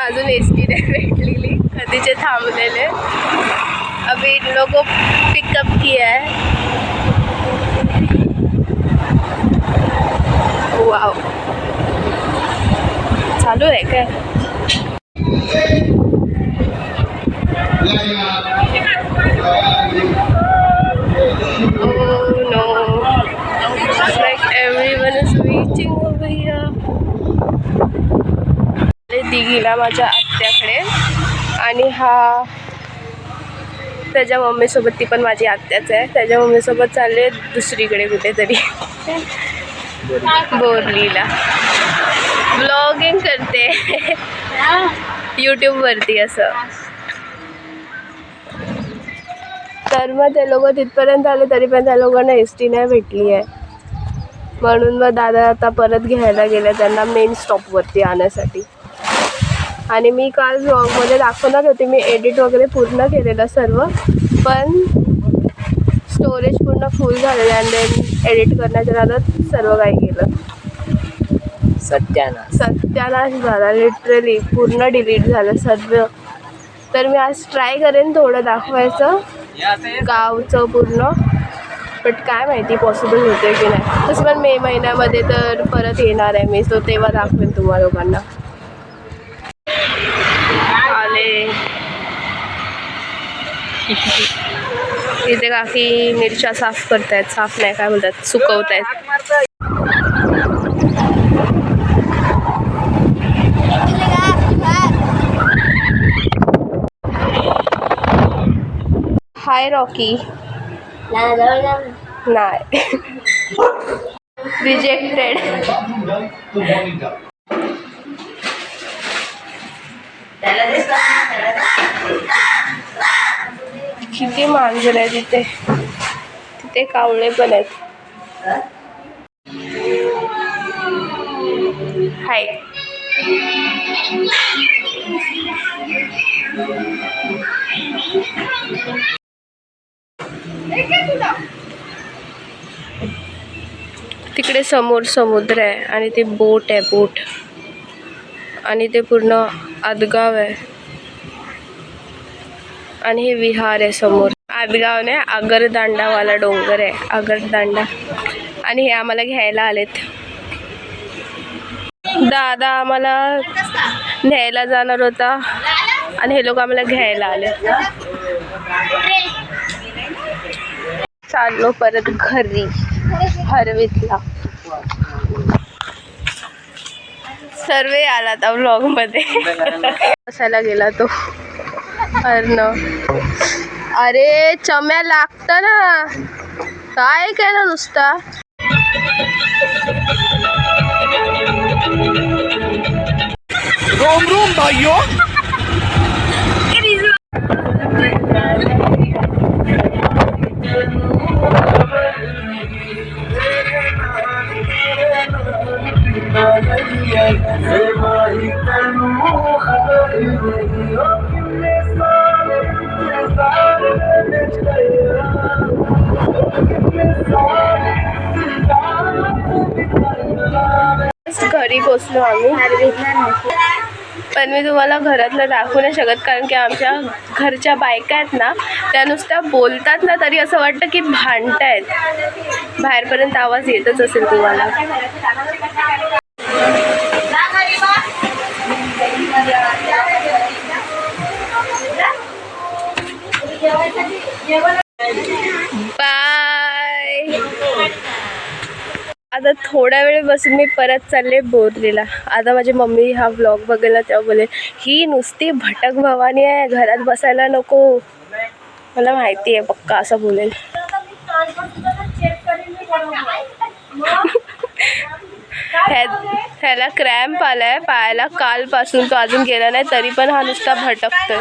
अजून एसटी नाही भेटलेली, कधीचे थांबलेले. अभी इन लोगों पिकअप किया है. वाव, चालू आहे काय? Oh no, it's like everyone is reaching over here. दिघीला माझ्या आत्याकडे, आणि हा त्याच्या मम्मीसोबत, ती पण माझी आत्याच आहे, त्याच्या मम्मीसोबत चालले दुसरीकडे कुठेतरी बोरलीला. ब्लॉगिंग करते यूट्यूबवरती असं. तर मग ते लोक तिथपर्यंत आले, तरी पण त्या लोकांना एस टी नाही भेटली आहे, म्हणून मग दादा आता परत घ्यायला गेले त्यांना मेन स्टॉपवरती आणण्यासाठी. आणि मी काल व्लॉगमध्ये दाखवणार होते, मी एडिट वगैरे पूर्ण केलेलं सर्व, पण स्टोरेज पूर्ण फुल झालेलं आणि देन एडिट करण्याच्या नादात सर्व काही गेलं. सत्यानाश झाला, लिटरली पूर्ण डिलीट झालं सर्व. तर मी आज ट्राय करेन थोडं दाखवायचं गावचं पूर्ण, बट काय माहिती पॉसिबल होते की नाही. तसं पण मे महिन्यामध्ये तर परत येणार आहे मी, सो तेव्हा दाखवेन तुम्हाला लोकांना. आले इथे काकी मिरच्या साफ करतायत, साफ नाही काय बोलतात, सुकवतायत. हाय रॉकी. नाही रिजेक्टेड. किती मांजर आहे तिथे, तिथे कावळे पण आहेत. हाय. तिकडे समोर समुद्र आहे आणि ते बोट आहे, बोट, आणि ते पूर्ण आदगाव आहे आणि हे विहार आहे समोर. आदगाव नाही, आगरदांडावाला डोंगर आहे, आगरदांडा. आणि हे आम्हाला घ्यायला आलेत. दादा आम्हाला न्यायला जाणार होता आणि हे लोक आम्हाला घ्यायला आले. चाललो परत घरी हरवीतला. सर्वे आला था व्लॉग मध्ये. बसायला गेला तो अर्णव. अरे चम्या लागत ना, काय केलं नुसता. रोम रोम भाइयों. घरी पोचलो आम्ही, पण मी तुम्हाला घरातलं दाखवू नाही शकत, कारण की आमच्या घरच्या बायका आहेत ना, त्या नुसत्या बोलतात ना तरी असं वाटतं की भांडतायत. बाहेरपर्यंत आवाज येतच असेल तुम्हाला. बाय. आता थोड्या वेळ बसून मी परत चालले बोरलीला. आता माझी मम्मी हा व्लॉग बघेल ना, तेव्हा बोलेल ही नुसती भटक भवानी आहे, घरात बसायला नको. मला माहिती आहे पक्का असं बोलेल. ह्याला क्रॅम्प आलाय पायाला कालपासून, तो अजून गेला नाही तरी पण हा नुसता भटकतोय.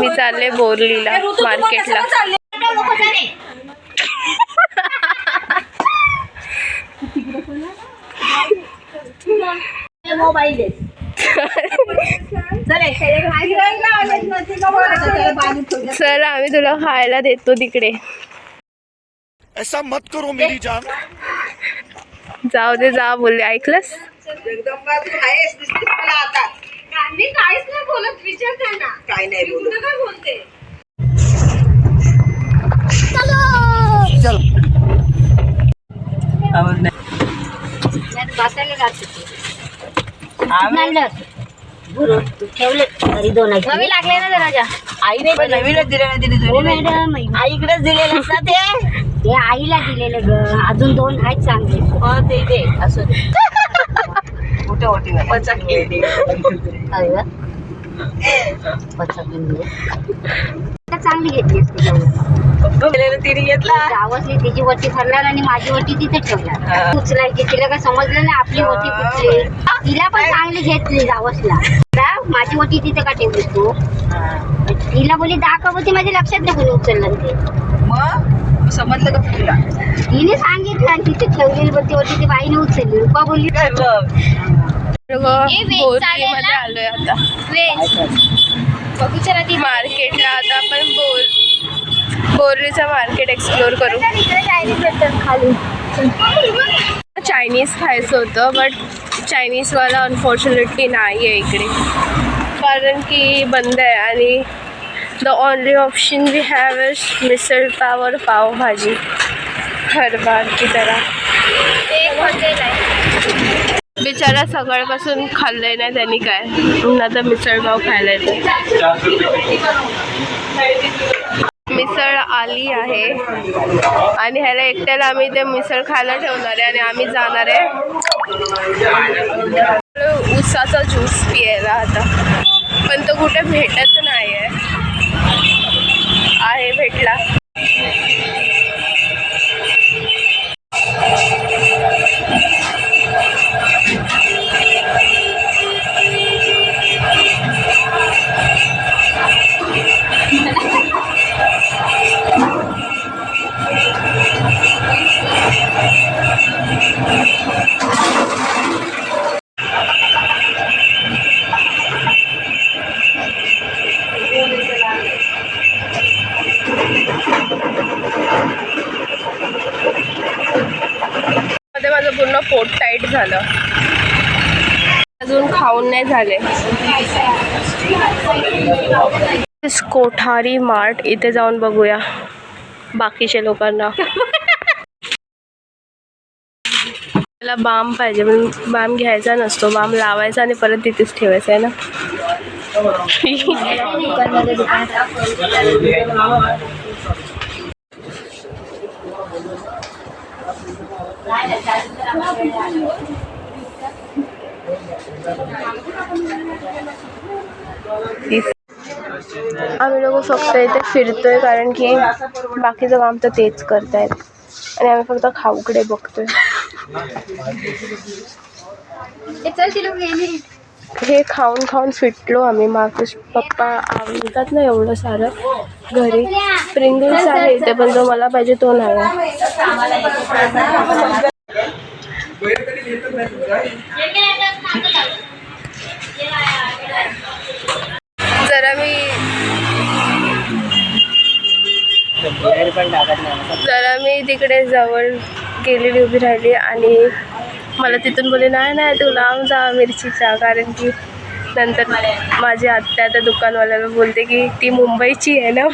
मी चालले बोरलीला मार्केटला. सर आम्ही तुला खायला देतो तिकडे. ऐसा मत करो मेरी जान. जाऊ दे जा बोलले, ऐकलंस? जगदंबा तू आहेस दिसतेस मला आता. मी काहीच नाही बोलत, विचारते ना काय नाही बोलत. काय बोलते. चल आवाज नाही. बसायला जाते ठेवले तरी दोन नवी लागले ना जरा आईने पण नवीनच दिले ना तिने हो जुनी नाही. मॅडम, आईकडेच दिलेलं असतं ते. ते आईला दिलेलं ग, अजून दोन आहेत चांगले. हो ते दे असं दे. कुठे होती पचाकी अरे वा, पचकून दे. चांगली घेतली तिने घेतला. गावातली तिची वटी ठरणार आणि माझी वटी तिथे ठेवणार. उचलायची तिला काय समजलं नाही आपली वटी कुठली. तिला पण चांगली घेतली गावातला. माझी वटी तिथे का ठेवली तू? तिला बोली दाखव, ती माझ्या लक्षात नाही कोणी उचललं ते. मग समजलं का तुला? तिने सांगितलं आणि तिथे ठेवलेली पण ती वटी ती बाईने उचलली. रुपा बोलली काय बघ मध्ये आलोय आता मार्केटला. आता आपण बोरलीचं मार्केट एक्सप्लोर करू. चायनीज खायचं होतं बट चायनीजवाला अनफॉर्च्युनेटली नाही आहे इकडे, कारण की बंद आहे. आणि the only option we have is misal pav और पाव भाजी हर बार की तरह. बिचारा सकाळपासून खाल्लंय नाही त्यांनी काय, पुन्हा तर मिसळ पाव खायला येते. मिसळ आली आहे आणि ह्याला एकट्याला आम्ही ते मिसळ खायला ठेवणार आहे आणि आम्ही जाणार आहे ऊसाचा ज्यूस पियायला आता. पण तो कुठे भेटत नाही आहे भेटला. माझं पूर्ण पोट टाईट झालं, अजून खाऊन नाही झाले. कोठारी मार्ट इथे जाऊन बघूया बाकीच्या लोकांना. मला बाम पाहिजे पण बाम घ्यायचा नसतो, बाम लावायचा आणि परत तिथेच ठेवायचा आहे ना. आम्ही लोक फक्त इथे फिरतोय कारण की बाकीचं काम तर तेच करतायत आणि आम्ही फक्त खाऊकडे बघतोय. हे खाऊन खाऊन फिटलो आम्ही. मागच पप्पा आवडतात ना एवढं सारं घरी. प्रिंगल्स आहे इथे पण जो मला पाहिजे तो नाही. जरा मी तिकडे जवळ गेलेली उभी राहिली आणि मला तिथून बोलले नाही नाही तू लांब जा मिरचीचा, कारण की नंतर माझी आत्या त्या दुकानवाल्याला बोलते की ती मुंबईची आहे ना.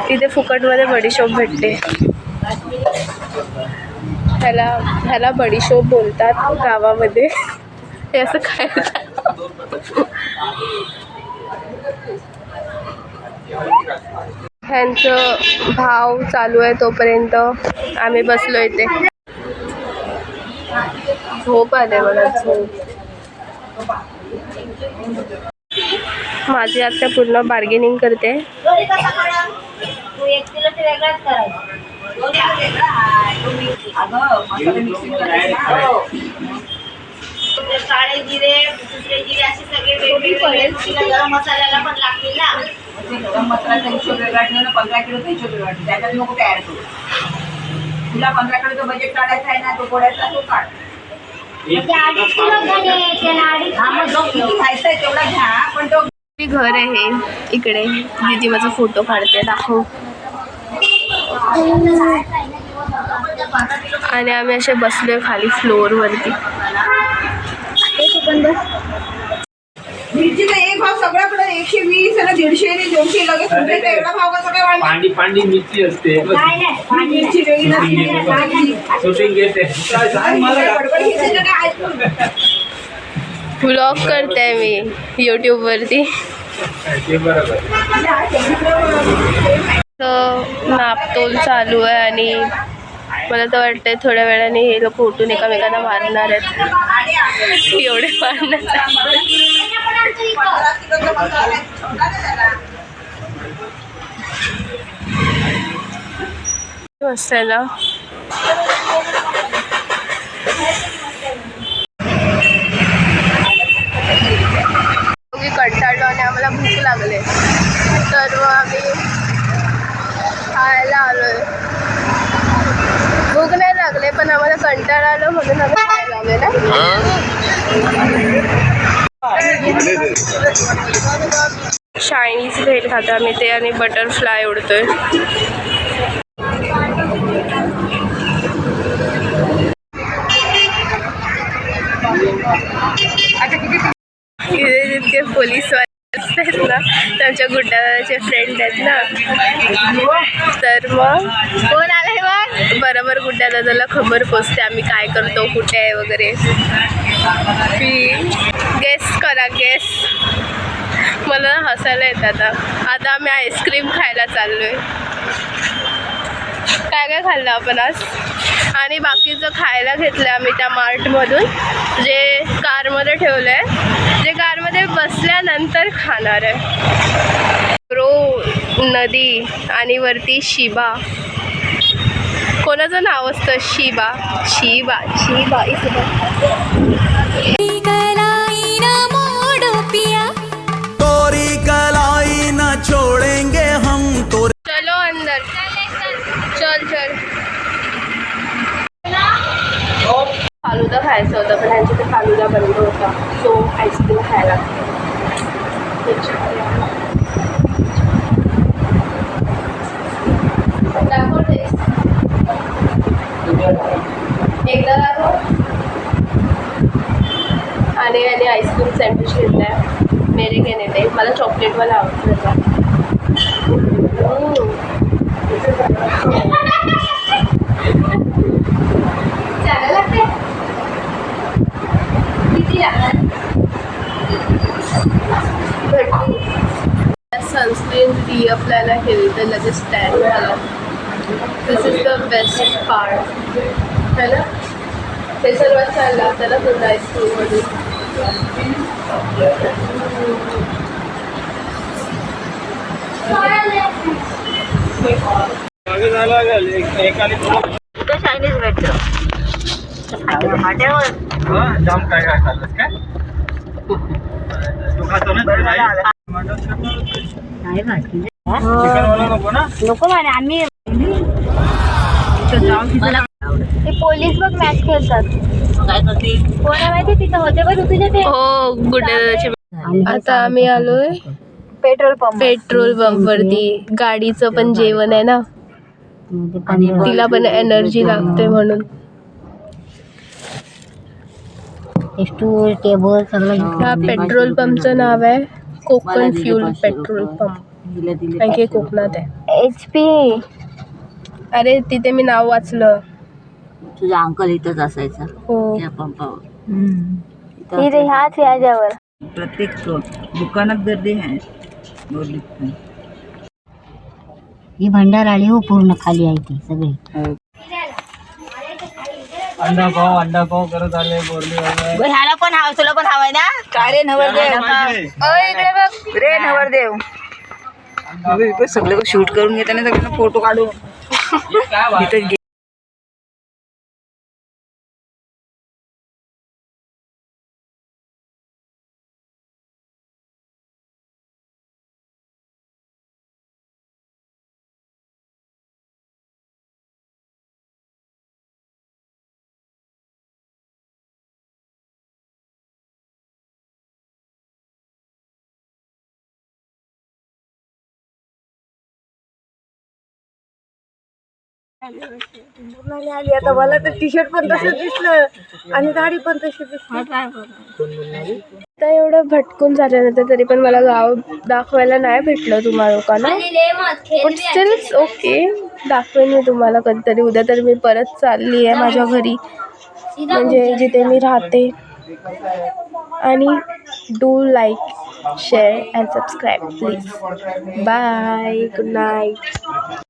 तिथे फुकटमध्ये बडीशोप भेटते. ह्याला बडीशोप बोलतात गावामध्ये. हे असं काय ह्यांचं भाव चालू आहे तोपर्यंत आम्ही बसलो इथे. झोप आले मला, झोप. माझी आत्या पूर्ण बार्गेनिंग करते. काळे जिरे, दुसरे जिरे असे सगळे वेगवेगळे गरम मसाल्याला पण लागतील ना. गरम मसाल्याचा हिशोब वेगळा ठेवून 15 किलोचा हिशोब वेगळा ठेव. त्याच्यात नको तयार करू. तुला 15 किलोचं बजेट काढायचं आहे ना, तो कोड्याचा तो काढ. खायचं आहे तेवढा घ्या. पण तो घर आहे इकडे. दीदी माझा फोटो काढते, दाखव. आणि आम्ही असे बसलोय खाली फ्लोअरवरती. मिरचीचा एक भाव सगळ्याकडे 120 आणि 150 200 लगेच तुमच्या एवढा भाव कसा काय वाढला? पांडी पांडी मिरची असते मिरची वेगळी नसते. शूटिंग घेते गडबड घ्यायचं काय ऐकून. व्लॉग करते मी यूट्यूबवरती. ते बरोबर. नापतोल चालू आहे आणि मला तर वाटतंय थोड्या वेळाने हे लोक उठून एकामेकांना मारणार आहेत. एवढे मारण्याचा मस्त आहे ना. कंटाळलो आणि आम्हाला भूक लागले तर मग आम्ही खायला आलोय. भूक नाही लागले पण आम्हाला कंटाळा आलो म्हणून आम्ही खायला आलोय ना. चायनीज भेल खातो आम्ही ते आणि बटरफ्लाय उडतोय. इथे जितके पोलीसवाले असतात ना त्यांच्या गुड्डाचे फ्रेंड आहेत ना, तर मग कोण आलाय मग बरोबर गुड्डा दादाला खबर पोचते आम्ही काय करतो कुठे आहे वगैरे. गेस करा गेस. मला हसायला येतं आता आम्ही आईस्क्रीम खायला चाललोय. काय काय खाल्लं आपण आज आणि बाकीचं खायला घेतलं आम्ही त्या मार्टमधून जे कारमध्ये ठेवलं आहे, जे कारमध्ये बसल्यानंतर खाणार आहे. नदी आणि वरती शिबा. कोणाचं नाव असतं शिबा शिबा शिबा तोरी कलाई न छोड़ेंगे हम तो. चलो अंदर चल चल. फालुदा खायचा होता पण ह्यांच्या ते फालुदा बंद होता सो आईस्क्रीम खायला. एकदा दाखव. आणि आईस्क्रीम सँडविच घेतलाय. मेरे घेणे ते मला चॉकलेटवाला आवडतं. सनस्क्रीन रिअप्लायला केली तर लगेच टॅन झाला. दिस इज द बेस्ट पार्ट है ना. हे सर्वात छान लागतं ना तुझं आईस्क्रीममध्ये. चायनीज भेटतं जाम काय काय खाल्लंस काय तू खातो ना नको ना. नको म्हणे आम्ही. ते पोलीस बघ मॅच खेळतात. काय करते कोणा माहिती तिथं होते बघ तुझे ते. हो गुड्डे. आता आम्ही आलोय पेट्रोल पंप वरती. गाडीचं पण जेवण आहे ना, तिला पण एनर्जी लागते म्हणून. स्टूल टेबल सगळं. ह्या पेट्रोल पंपचं नाव आहे कोकण फ्यूल पेट्रोल पंप. कारण की कोकणात आहे. HP. अरे तिथे मी नाव वाचलं. तुझा अंकल इथंच असायचा हो त्या पंपावर. तिथे ह्याच ह्याच्यावर प्रत्येक दुकानात गर्दी आहे. ही भंडार आली हो पूर्ण खाली आहे ती सगळी. अंडा पाव करत आले बोरली ह्याला पण हवं तुला पण हवंय ना. काय रे नवरदेव रे नवरदेव सगळं शूट करून घेताना सगळ्यांना फोटो काढून आली आता मला तर टी शर्ट पण तसं दिसलं आणि गाडी पण तशी दिसली. आता एवढं भटकून झाल्यानंतर तरी पण मला गाव दाखवायला नाही भेटलं तुम्हाला लोकांना, पण स्टील्स ओके, दाखवेन मी तुम्हाला कधीतरी. उद्या तर मी परत चालली आहे माझ्या घरी, म्हणजे जिथे मी राहते. आणि do like, share and subscribe please. Bye, good night.